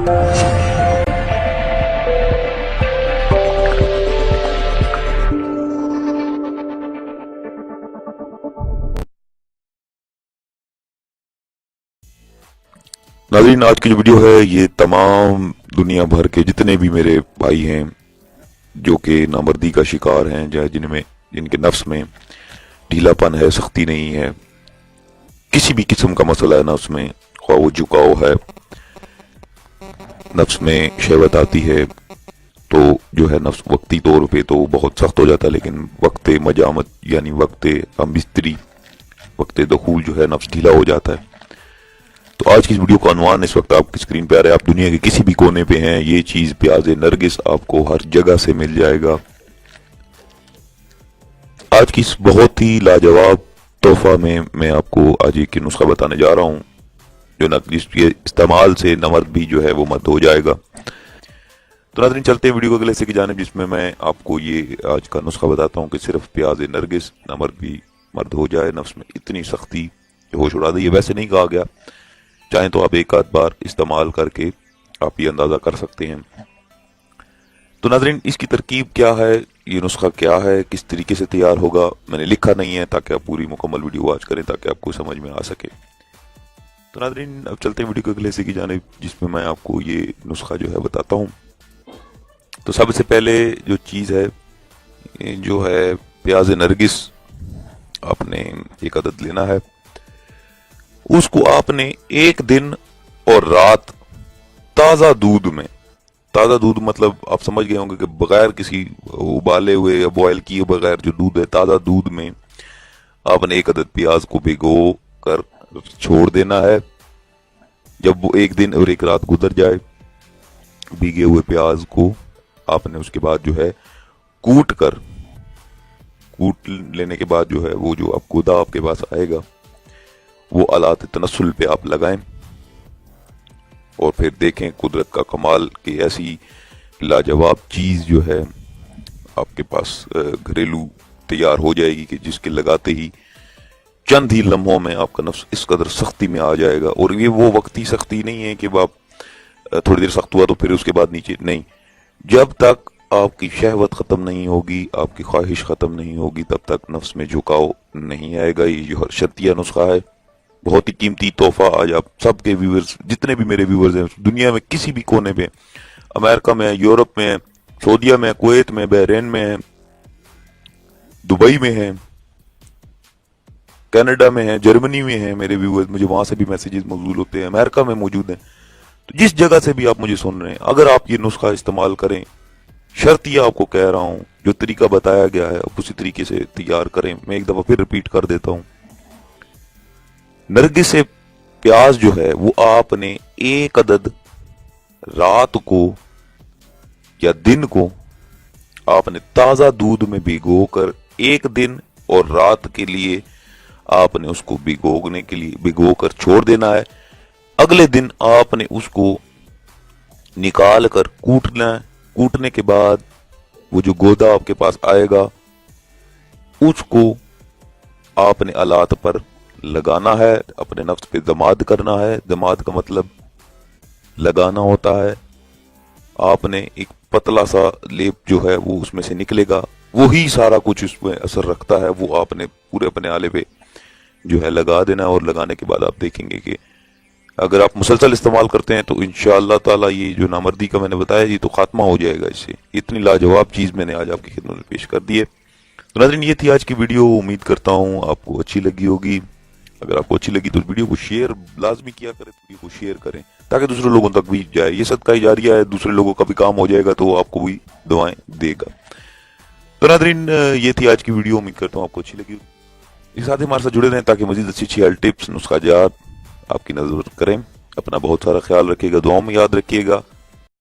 नाज़रीन, आज की जो वीडियो है ये तमाम दुनिया भर के जितने भी मेरे भाई हैं जो कि नामर्दी का शिकार हैं, या जिनके नफ्स में ढीलापन है, सख्ती नहीं है, किसी भी किस्म का मसला है नफ्स में, ख्वाह वो झुकाव है, नफ्स में शहवत आती है तो जो है नफ्स वक्ती तौर पे तो बहुत सख्त हो जाता है, लेकिन वक्त मजामत यानी वक्त हमबिस्तरी, वक्त दखूल जो है नफ्स ढीला हो जाता है। तो आज की इस वीडियो का अनवान इस वक्त आपकी स्क्रीन पे आ रहा है। आप दुनिया के किसी भी कोने पे हैं, ये चीज प्याज नरगिस आपको हर जगह से मिल जाएगा। आज की इस बहुत ही लाजवाब तोहफा में मैं आपको आज एक नुस्खा बताने जा रहा हूं जो नरगिस के इस्तेमाल से नमर्द भी जो है वो मर्द हो जाएगा। तो नाज़रीन, चलते हैं वीडियो को अगले हिस्से की जानिब, जिसमें मैं आपको ये आज का नुस्खा बताता हूँ कि सिर्फ प्याज नरगिस नमर्द भी मर्द हो जाए, नफ्स में इतनी सख्ती होश उड़ा दे। ये वैसे नहीं कहा गया, चाहे तो आप एक आध बार इस्तेमाल करके आप ये अंदाजा कर सकते हैं। तो नाज़रीन, इसकी तरकीब क्या है, ये नुस्खा क्या है, किस तरीके से तैयार होगा, मैंने लिखा नहीं है ताकि आप पूरी मुकम्मल वीडियो वॉच करें ताकि आपको समझ में आ सके। तो नाज़रीन, अब चलते हैं वीडियो के अगले हिस्से की जानिब, जिसमें मैं आपको ये नुस्खा जो है बताता हूँ। तो सबसे पहले जो चीज़ है जो है प्याज नरगिस आपने एक अदद लेना है। उसको आपने एक दिन और रात ताज़ा दूध में, ताज़ा दूध मतलब आप समझ गए होंगे कि बगैर किसी उबाले हुए या बॉयल किए बगैर जो दूध है, ताज़ा दूध में आपने एक अदद प्याज को भिगो कर छोड़ देना है। जब वो एक दिन और एक रात गुजर जाए, भीगे हुए प्याज को आपने उसके बाद जो है कूट लेने के बाद जो है वो जो आप गुदा आपके पास आएगा वो आलात तनस्सुल पे आप लगाएं और फिर देखें कुदरत का कमाल कि ऐसी लाजवाब चीज जो है आपके पास घरेलू तैयार हो जाएगी कि जिसके लगाते ही चंद ही लम्हों में आपका नफ्स इस कदर सख्ती में आ जाएगा। और ये वो वक्ती सख्ती नहीं है कि आप थोड़ी देर सख्त हुआ तो फिर उसके बाद नीचे नहीं, जब तक आपकी शहवत खत्म नहीं होगी, आपकी ख्वाहिश खत्म नहीं होगी, तब तक नफ्स में झुकाव नहीं आएगा। ये जो शर्तिया नुस्खा है, बहुत ही कीमती तोहफा आज आप सबके व्यूअर्स, जितने भी मेरे व्यूअर्स हैं दुनिया में किसी भी कोने पे, अमेरिका में है, यूरोप में है, सऊदीया में है, कुवैत में, बहरीन में है, दुबई में है, कनाडा में है, जर्मनी में है मेरे व्यूअर्स, मुझे वहां से भी मैसेजेस मौजूद होते हैं, अमेरिका में मौजूद हैं। तो जिस जगह से भी आप मुझे सुन रहे हैं, अगर आप ये नुस्खा इस्तेमाल करें, शर्त यह आपको कह रहा हूं, जो तरीका बताया गया है उसी तरीके से तैयार करें। मैं एक दफा फिर रिपीट कर देता हूं, नरगिस से प्याज जो है वो आपने एक अदद रात को या दिन को आपने ताजा दूध में भिगोकर एक दिन और रात के लिए आपने उसको भिगोकर छोड़ देना है। अगले दिन आपने उसको निकाल कर कूटना है। कूटने के बाद वो जो गोदा आपके पास आएगा उसको आपने आलात पर लगाना है, अपने नफ्स पे दमाद करना है। दमाद का मतलब लगाना होता है। आपने एक पतला सा लेप जो है वो उसमें से निकलेगा, वही सारा कुछ उसमें असर रखता है, वो आपने पूरे अपने आले पे जो है लगा देना है। और लगाने के बाद आप देखेंगे कि अगर आप मुसलसल इस्तेमाल करते हैं तो इंशाअल्लाह ताला ये जो नामर्दी का मैंने बताया ये तो खात्मा हो जाएगा इससे। इतनी लाजवाब चीज मैंने आज आपकी खिदमत में पेश कर दी है। तो नाज़रीन, ये थी आज की वीडियो, उम्मीद करता हूँ आपको अच्छी लगी होगी। अगर आपको अच्छी लगी तो वीडियो को शेयर लाजमी किया करें, वीडियो को शेयर करें ताकि दूसरे लोगों तक भी जाए। ये सदका जारिया है, दूसरे लोगों का भी काम हो जाएगा तो आपको भी दुआएं देगा। तो नाज़रीन, ये थी आज की वीडियो, उम्मीद करता हूँ आपको अच्छी लगी। इस साथ हमारे साथ जुड़े रहें ताकि मजीद अच्छी हेल्थ टिप्स नुस्खा जात आपकी नजर करें। अपना बहुत सारा ख्याल रखिएगा, दुआओं में याद रखिएगा।